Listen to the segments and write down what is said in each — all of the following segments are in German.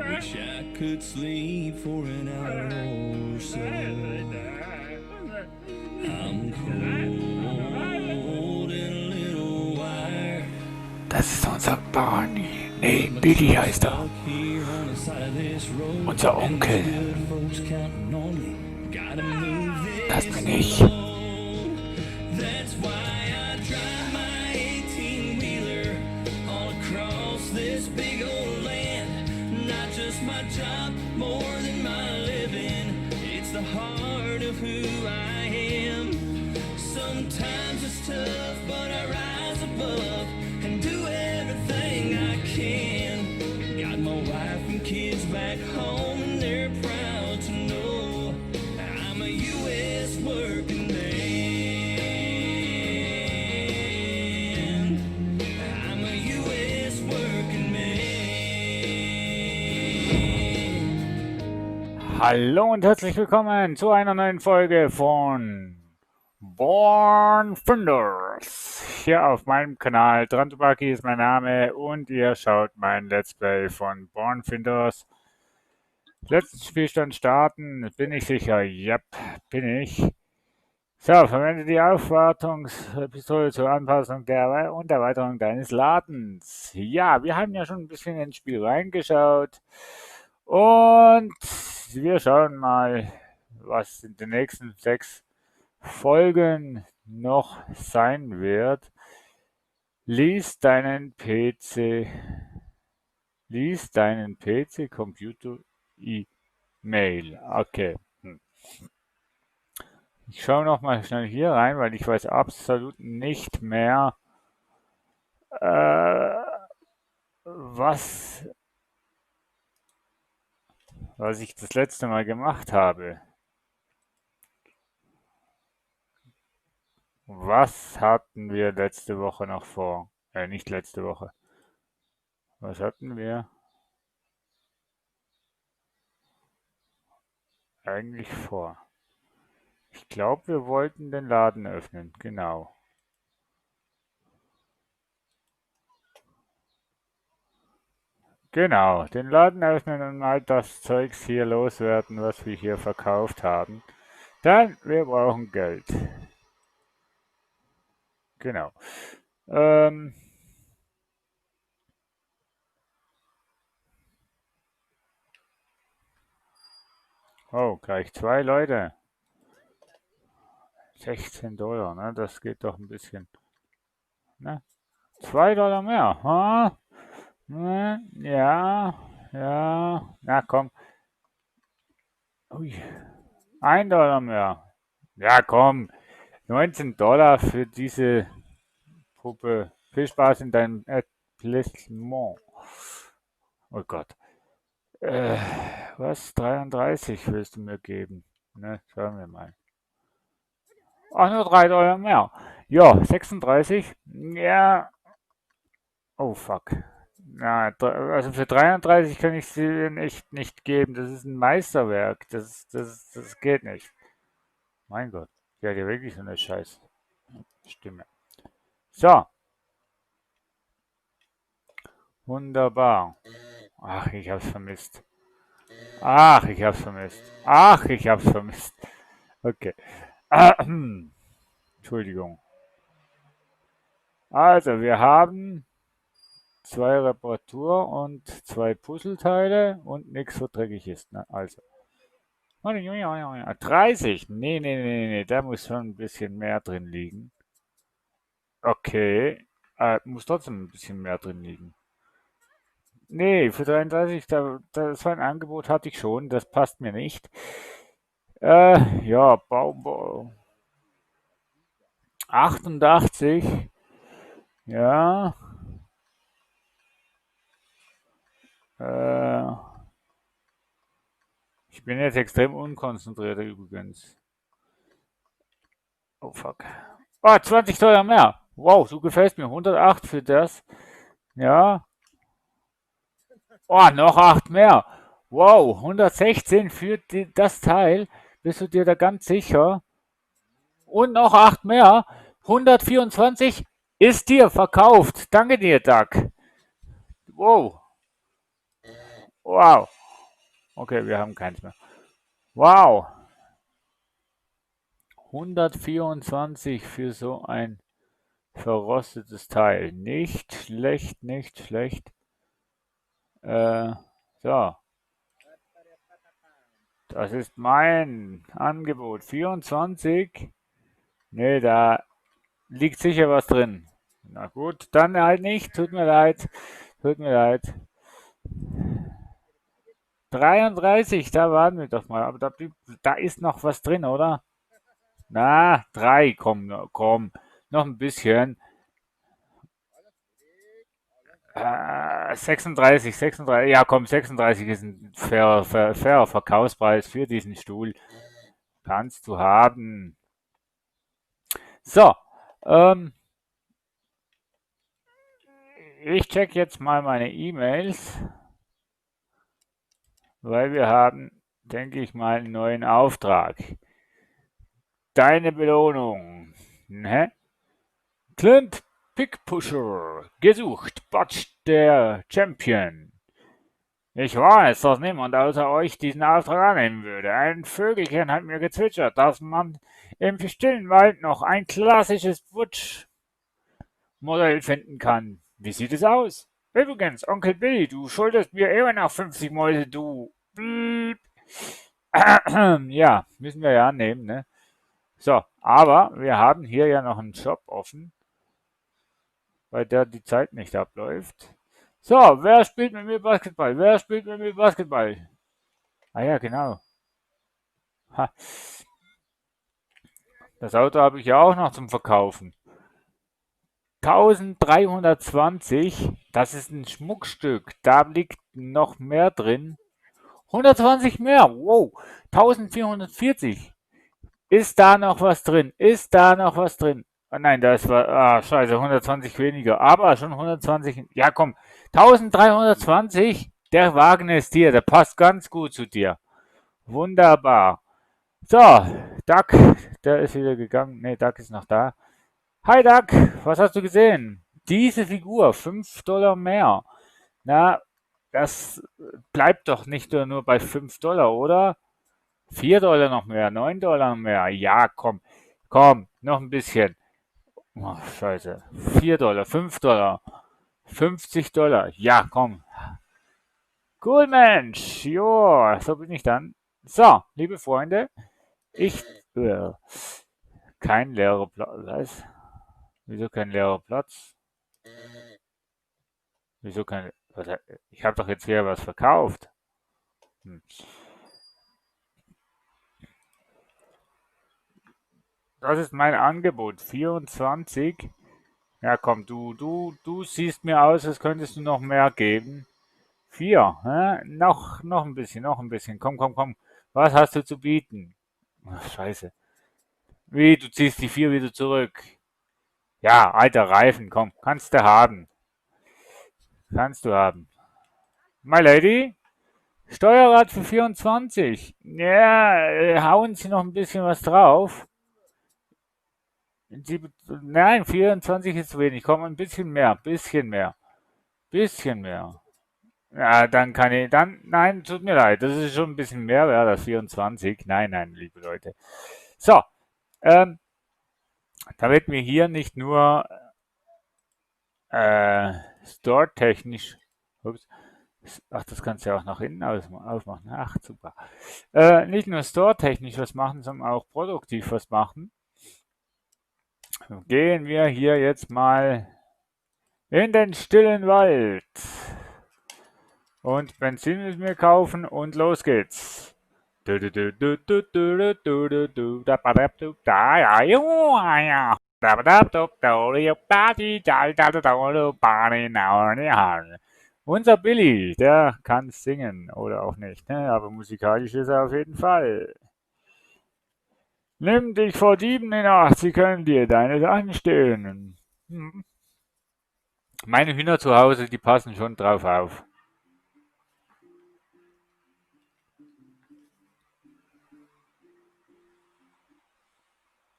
Wish I could sleep for an hour or so. I'm cold and a little wired. Das ist unser Barney. Nee, Billy heißt er. Unser Onkel. Das bin ich. That's why I drive my 18-wheeler all across this big old land. Not just my job, more than my living. It's the heart of who I am. Sometimes it's tough, but I rise above and do everything I can. Got my wife and kids back home and they're proud to know I'm a U.S. working man. I'm a U.S. working man. Hallo und herzlich willkommen zu einer neuen Folge von Born Finders. Hier auf meinem Kanal. Trantobaki ist mein Name und ihr schaut mein Let's Play von Born Finders. Letzten Spielstand starten. Bin ich sicher? Yep, bin ich. So, verwende die Aufwartungspistole zur Anpassung und Erweiterung deines Ladens. Ja, wir haben ja schon ein bisschen ins Spiel reingeschaut. Und wir schauen mal, was in den nächsten 6 Folgen noch sein wird. Lies deinen PC, Computer, E-Mail. Okay. Ich schaue noch mal schnell hier rein, weil ich weiß absolut nicht mehr, was ich das letzte Mal gemacht habe. Was hatten wir letzte Woche noch vor? Nicht letzte Woche. Was hatten wir eigentlich vor? Ich glaube, wir wollten den Laden öffnen. Genau. Genau, den Laden öffnen und mal das Zeugs hier loswerden, was wir hier verkauft haben. Denn wir brauchen Geld. Genau. Oh, gleich 2 Leute. 16 $, ne? Das geht doch ein bisschen. Ne? 2 $ mehr. Ha? Ne? Ja. Na komm. Ui. 1 $ mehr. Ja, komm. 19 $ für diese Puppe. Viel Spaß in deinem Etablissement. Oh Gott. Was? 33 willst du mir geben? Ne, schauen wir mal. Ach, nur 3 $ mehr. Ja, 36. Ja. Oh, fuck. Na, also für 33 kann ich sie echt nicht geben. Das ist ein Meisterwerk. Das geht nicht. Mein Gott. Die hat ja wirklich so eine scheiß Stimme. So. Wunderbar. Ach, ich hab's vermisst. Okay. Entschuldigung. Also, wir haben 2 Reparatur und 2 Puzzleteile und nichts so dreckig ist. Ne? Also. 30? Nee, da muss schon ein bisschen mehr drin liegen. Okay. Muss trotzdem ein bisschen mehr drin liegen. Nee, für 33, so ein Angebot hatte ich schon, das passt mir nicht. Ja, Bau. 88. Ja. Ich bin jetzt extrem unkonzentriert übrigens. Oh fuck. Oh, 20 $ mehr. Wow, du gefällst mir. 108 für das. Ja. Oh, noch 8 mehr. Wow, 116 für das Teil. Bist du dir da ganz sicher? Und noch 8 mehr. 124 ist dir verkauft. Danke dir, Doug. Wow. Wow. Okay, wir haben keins mehr. Wow. 124 für so ein verrostetes Teil. Nicht schlecht, nicht schlecht. So. Das ist mein Angebot. 24. Ne, da liegt sicher was drin. Na gut, dann halt nicht. Tut mir leid. Tut mir leid. 33, da warten wir doch mal. Aber da ist noch was drin, oder? Na, 3, komm, komm. Noch ein bisschen. 36, 36. Ja, komm, 36 ist ein fairer Verkaufspreis für diesen Stuhl. Kannst du haben. So, ich check jetzt mal meine E-Mails, weil wir haben, denke ich mal, einen neuen Auftrag. Deine Belohnung. Ne? Clint Pickpusher. Gesucht. Botch der Champion. Ich weiß, dass niemand außer euch diesen Auftrag annehmen würde. Ein Vögelchen hat mir gezwitschert, dass man im stillen Wald noch ein klassisches Butch-Modell finden kann. Wie sieht es aus? Übrigens, Onkel Billy, du schuldest mir immer noch 50 Mäuse, du. Blieb. Ja, müssen wir ja annehmen, ne? So, aber wir haben hier ja noch einen Shop offen, bei der die Zeit nicht abläuft. So, wer spielt mit mir Basketball? Wer spielt mit mir Basketball? Ah ja, genau. Ha. Das Auto habe ich ja auch noch zum Verkaufen. 1320, das ist ein Schmuckstück. Da liegt noch mehr drin. 120 mehr. Wow. 1440. Ist da noch was drin? Ist da noch was drin? Oh nein, da ist was. Ah, scheiße, 120 weniger. Aber schon 120. Ja, komm. 1320. Der Wagen ist dir. Der passt ganz gut zu dir. Wunderbar. So, Duck, der ist wieder gegangen. Ne, Duck ist noch da. Hi Duck, was hast du gesehen? Diese Figur, 5 Dollar mehr. Na, das bleibt doch nicht nur bei 5 Dollar, oder? 4 Dollar noch mehr, 9 Dollar noch mehr. Ja, komm, komm, noch ein bisschen. Oh, scheiße. 4 Dollar, 5 Dollar, 50 Dollar. Ja, komm. Cool, Mensch. Jo, so bin ich dann. So, liebe Freunde, ich, kein leerer Platz. Was? Wieso kein leerer Platz? Wieso kein, ich habe doch jetzt hier was verkauft. Hm. Das ist mein Angebot. 24. Ja, komm, du siehst mir aus, als könntest du noch mehr geben. 4. Hä? Noch ein bisschen, noch ein bisschen. Komm, komm, komm. Was hast du zu bieten? Ach, scheiße. Wie, du ziehst die 4 wieder zurück. Ja, alter Reifen, komm, kannst du haben. Kannst du haben. My Lady? Steuerrad für 24. Ja, hauen Sie noch ein bisschen was drauf. Nein, 24 ist zu wenig. Komm, ein bisschen mehr, bisschen mehr, bisschen mehr. Ja, dann kann ich, dann, nein, tut mir leid, das ist schon ein bisschen mehr, ja, das 24. Nein, nein, liebe Leute. So, ähm, damit wir hier nicht nur store-technisch, ups, ach, das kannst du ja auch nach innen aufmachen. Ach, super. Nicht nur store-technisch was machen, sondern auch produktiv was machen. Gehen wir hier jetzt mal in den stillen Wald und Benzin müssen wir kaufen und los geht's. Unser Billy, der kann singen oder auch nicht, ne? Aber musikalisch ist er auf jeden Fall. Nimm dich vor Dieben in Acht, sie können dir deine Sachen stehlen. Hm. Meine Hühner zu Hause, die passen schon drauf auf.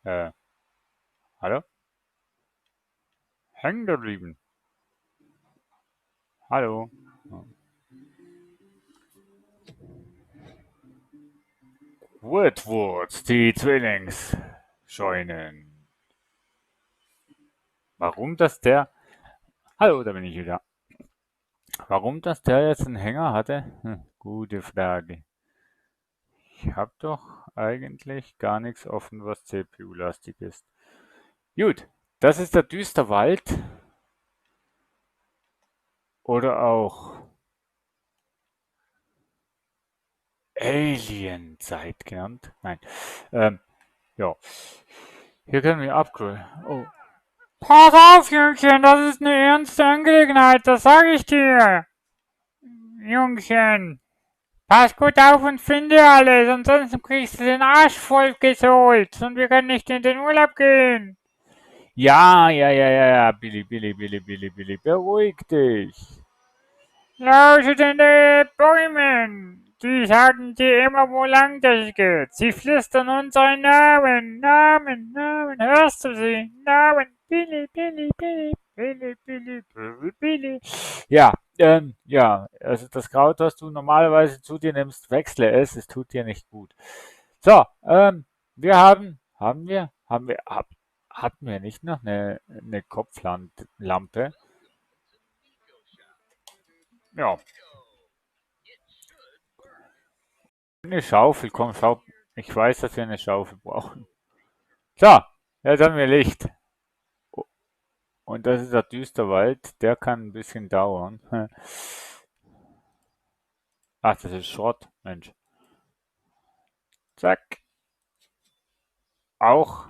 Äh, hallo? hängen geblieben. Hallo. Woodward, die Zwillingsscheunen. Warum das der... Hallo, da bin ich wieder. Warum das der jetzt einen Hänger hatte? Gute Frage. Ich habe doch eigentlich gar nichts offen, was CPU-lastig ist. Gut, das ist der Düsterwald. Oder auch Alienzeit genannt. Nein. Ja. Hier können wir upgraden. Oh. Pass auf, Jungchen, das ist eine ernste Angelegenheit, das sage ich dir. Jungchen, pass gut auf und finde alles, ansonsten kriegst du den Arsch voll gesohlt und wir können nicht in den Urlaub gehen. Ja, Billy, beruhig dich. Lausche den Bäumen. Die sagen dir immer, wo lang das geht. Sie flüstern unseren Namen. Hörst du sie? Namen. Billy. Ja, also das Kraut, was du normalerweise zu dir nimmst, wechsle es. Es tut dir nicht gut. So, wir hatten wir nicht noch eine Kopflampe? Ja. Eine Schaufel, komm, schau. Ich weiß, dass wir eine Schaufel brauchen. So, jetzt haben wir Licht. Und das ist der Düsterwald. Der kann ein bisschen dauern. Ach, das ist Schrott, Mensch. Zack. Auch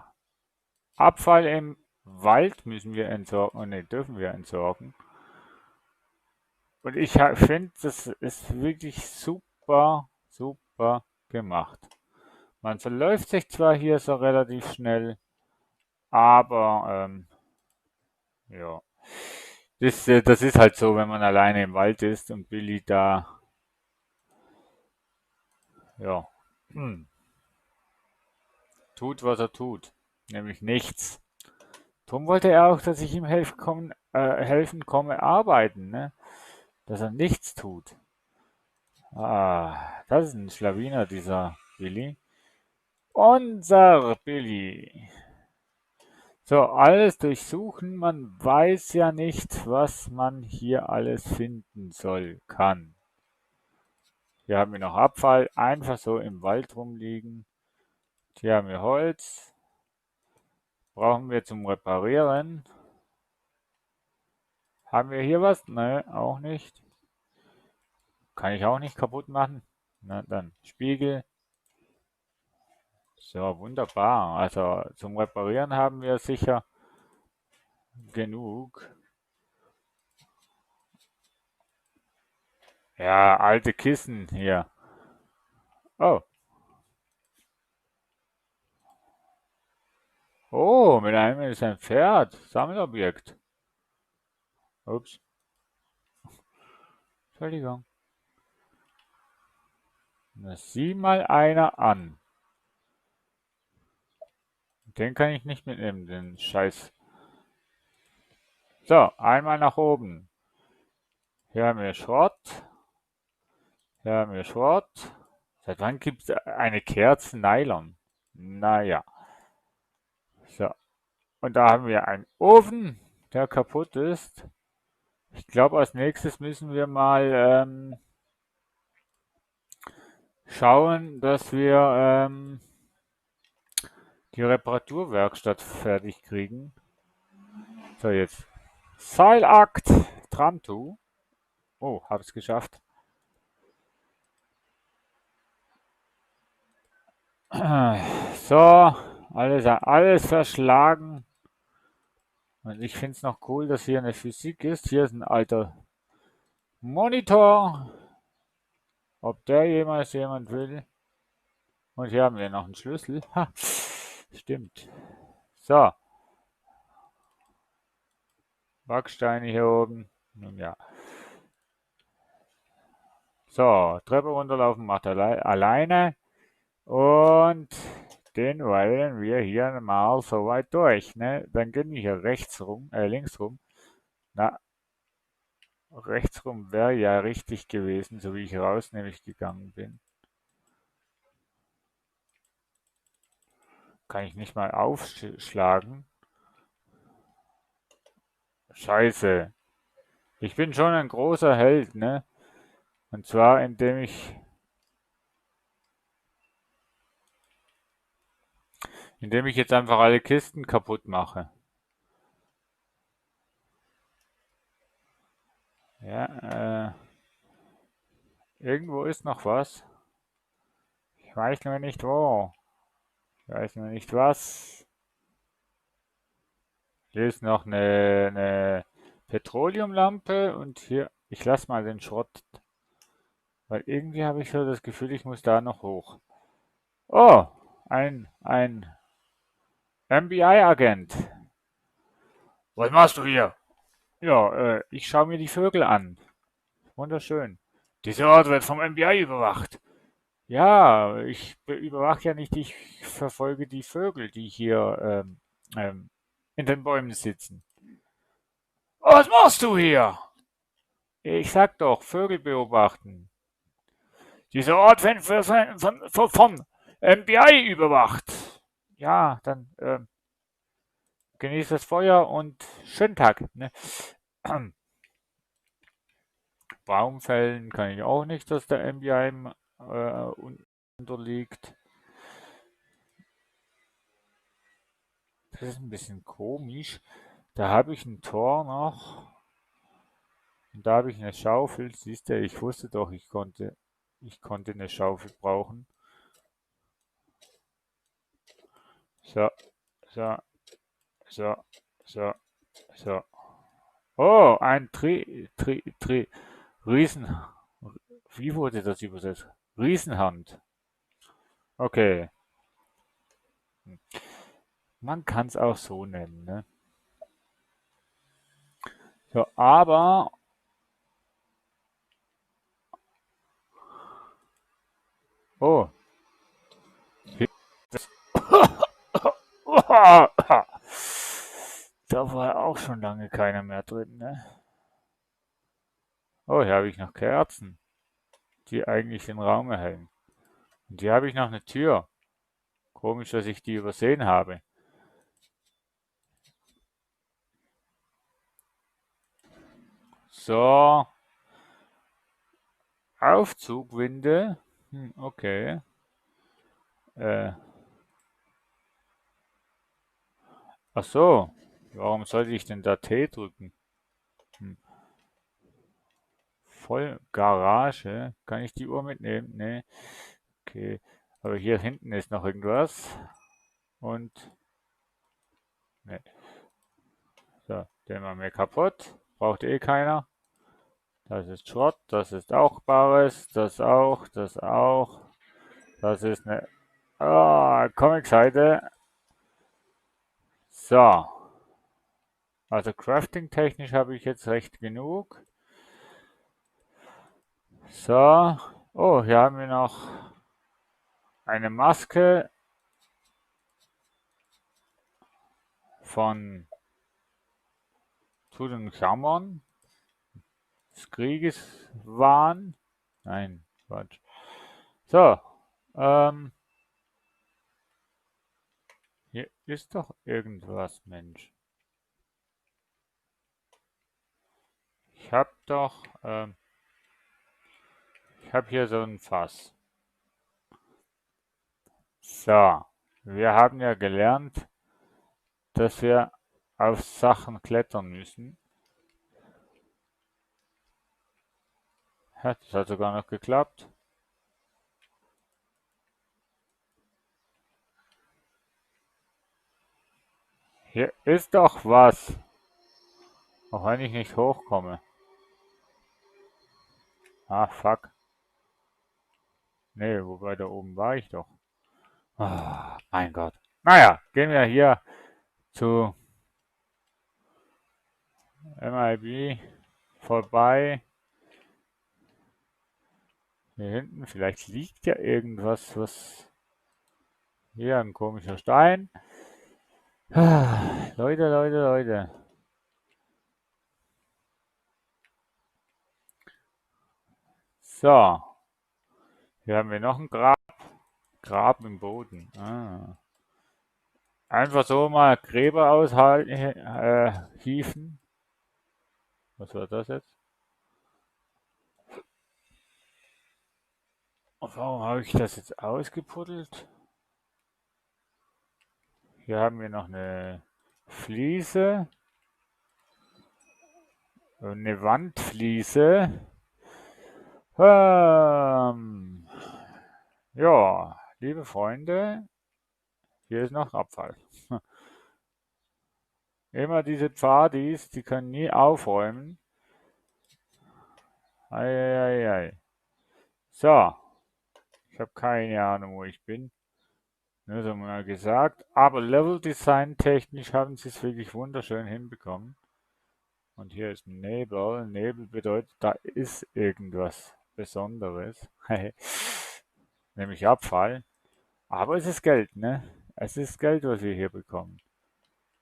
Abfall im Wald müssen wir entsorgen. Oh ne, dürfen wir entsorgen. Und ich finde, das ist wirklich super gemacht. Man verläuft sich zwar hier so relativ schnell, aber ja. Das ist halt so, wenn man alleine im Wald ist und Billy da, ja, tut, was er tut. Nämlich nichts. Drum wollte er auch, dass ich ihm helfen komme arbeiten, ne? Dass er nichts tut. Das ist ein Schlawiner, dieser Billy. Unser Billy. So, alles durchsuchen. Man weiß ja nicht, was man hier alles finden kann. Hier haben wir noch Abfall, einfach so im Wald rumliegen. Hier haben wir Holz. Brauchen wir zum Reparieren. Haben wir hier was? Ne, auch nicht. Kann ich auch nicht kaputt machen. Na dann, Spiegel. So, wunderbar. Also zum Reparieren haben wir sicher genug. Ja, alte Kissen hier. Oh. Oh, mit einem ist ein Pferd. Sammelobjekt. Ups. Entschuldigung. Na, sieh mal einer an. Den kann ich nicht mitnehmen, den Scheiß. So, einmal nach oben. Hier haben wir Schrott. Hier haben wir Schrott. Seit wann gibt es eine Kerze Nylon? Naja. So. Und da haben wir einen Ofen, der kaputt ist. Ich glaube, als nächstes müssen wir mal schauen, dass wir die Reparaturwerkstatt fertig kriegen. So, jetzt. Seilakt Tramtu. Oh, hab's geschafft. So, alles verschlagen. Und ich finde es noch cool, dass hier eine Physik ist. Hier ist ein alter Monitor. Ob der jemals jemand will. Und hier haben wir noch einen Schlüssel. Ha, stimmt. So. Backsteine hier oben. Nun ja. So, Treppe runterlaufen macht er alleine. Und den weilen wir hier mal so weit durch, ne? Dann gehen wir hier links rum. Na, rechts rum wäre ja richtig gewesen, so wie ich raus nämlich gegangen bin. Kann ich nicht mal aufschlagen? Scheiße. Ich bin schon ein großer Held, ne? Und zwar indem ich jetzt einfach alle Kisten kaputt mache. Ja, irgendwo ist noch was. Ich weiß nur nicht wo. Ich weiß nur nicht was. Hier ist noch eine Petroleumlampe und hier, ich lasse mal den Schrott, weil irgendwie habe ich so das Gefühl, ich muss da noch hoch. Oh, ein FBI-Agent. Was machst du hier? Ja, ich schaue mir die Vögel an. Wunderschön. Dieser Ort wird vom FBI überwacht. Ja, ich überwache ja nicht, ich verfolge die Vögel, die hier in den Bäumen sitzen. Was machst du hier? Ich sag doch, Vögel beobachten. Dieser Ort wird von FBI überwacht. Ja, dann genießt das Feuer und schönen Tag. Ne? Baum fällen kann ich auch nicht, dass der FBI unterliegt. Das ist ein bisschen komisch. Da habe ich ein Tor noch. Und da habe ich eine Schaufel. Siehst du, ich wusste doch, ich konnte eine Schaufel brauchen. So, so, so, so, so. Oh, ein Riesen. Wie wurde das übersetzt? Riesenhand. Okay. Man kann es auch so nennen, ne? So, aber. Oh. Da war auch schon lange keiner mehr drin, ne? Oh, hier habe ich noch Kerzen, die eigentlich den Raum erhellen. Und hier habe ich noch eine Tür. Komisch, dass ich die übersehen habe. So. Aufzugwinde. Okay. Ach so. Warum sollte ich denn da T drücken? Voll Garage. Kann ich die Uhr mitnehmen? Nee. Okay. Aber hier hinten ist noch irgendwas. Und. Nee. So, den machen wir kaputt. Braucht eh keiner. Das ist Schrott. Das ist auch Bares. Das auch. Das auch. Das ist eine Comic-Seite. So. Also crafting-technisch habe ich jetzt recht genug. So. Oh, hier haben wir noch eine Maske von Tutanchamun des Kriegeswahn. Nein, Quatsch. So. Hier ist doch irgendwas, Mensch. Ich habe doch, ich habe hier so ein Fass. So, wir haben ja gelernt, dass wir auf Sachen klettern müssen. Das hat sogar noch geklappt. Hier ist doch was. Auch wenn ich nicht hochkomme. Ah, fuck. Nee, wobei da oben war ich doch. Ah, mein Gott. Naja, gehen wir hier zu MIB vorbei. Hier hinten, vielleicht liegt ja irgendwas, was Hier ein komischer Stein. Leute, Leute, Leute. So. Hier haben wir noch ein Grab im Boden. Einfach so mal Gräber aushalten, hieven. Was war das jetzt? Warum habe ich das jetzt ausgebuddelt? Hier haben wir noch eine Fliese. Eine Wandfliese. Ja, liebe Freunde, hier ist noch Abfall. Immer diese Pfadis, die können nie aufräumen. Eieiei. So, ich habe keine Ahnung, wo ich bin. Nur so mal gesagt. Aber Leveldesign technisch haben sie es wirklich wunderschön hinbekommen. Und hier ist Nebel. Nebel bedeutet, da ist irgendwas Besonderes. Nämlich Abfall. Aber es ist Geld, ne? Es ist Geld, was wir hier bekommen.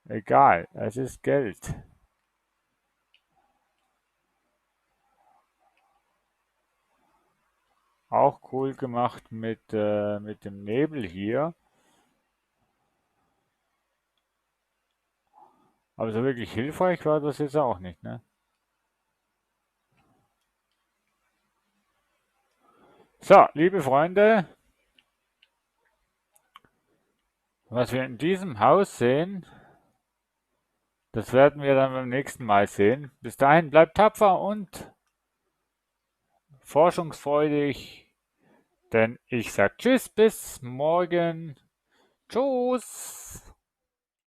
Egal, es ist Geld. Auch cool gemacht mit dem Nebel hier. Aber so wirklich hilfreich war das jetzt auch nicht, ne? So, liebe Freunde, was wir in diesem Haus sehen, das werden wir dann beim nächsten Mal sehen. Bis dahin bleibt tapfer und forschungsfreudig, denn ich sag Tschüss, bis morgen. Tschüss.